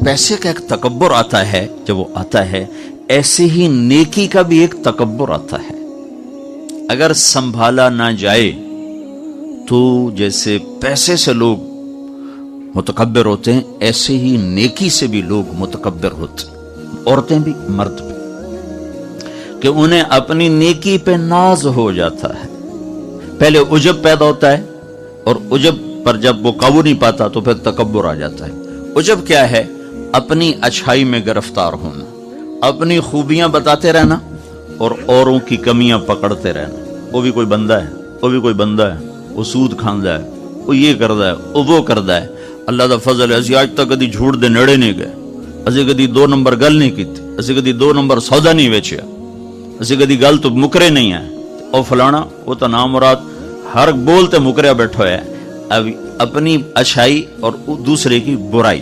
पैसे का एक तकब्बुर आता है, जब वो आता है, ऐसे ही नेकी का भी एक तकब्बुर आता है। अगर संभाला ना जाए तो जैसे पैसे से लोग मुतकब्बिर होते हैं, ऐसे ही नेकी से भी लोग मुतकब्बिर होते हैं, औरतें भी मर्द भी, कि उन्हें अपनी नेकी पे नाज हो जाता है। पहले उजब पैदा होता है और उजब पर जब वो काबू नहीं पाता तो फिर तकब्बुर आ जाता है। उजब क्या है? अपनी अच्छाई में गिरफ्तार होना, अपनी खूबियां बताते रहना और औरों की कमियां पकड़ते रहना। वो भी कोई बंदा है, वो भी कोई बंदा है, वो सूद खांदा है, वो ये करदा है, वो करदा है। अल्लाह दा फजल है, ਅਸੀਂ ਅੱਜ ਤੱਕ ਕਦੀ ਝੂਠ ਦੇ ਨੇੜੇ ਨਹੀਂ ਗਏ, ਅਸੀਂ ਕਦੀ 2 ਨੰਬਰ ਗੱਲ ਨਹੀਂ ਕੀਤੀ, ਅਸੀਂ ਕਦੀ 2 ਨੰਬਰ ਸੌਦਾ ਨਹੀਂ ਵੇਚਿਆ, ਅਸੀਂ ਕਦੀ ਗੱਲ ਤੋਂ ਮੁਕਰੇ ਨਹੀਂ ਹੈ। ਉਹ ਫਲਾਣਾ ਉਹ ਤਾਂ ਨਾਮ ਮੁਰਾਦ हर बोल ते मुकरिया बैठा है। अब अपनी अच्छाई और दूसरे की बुराई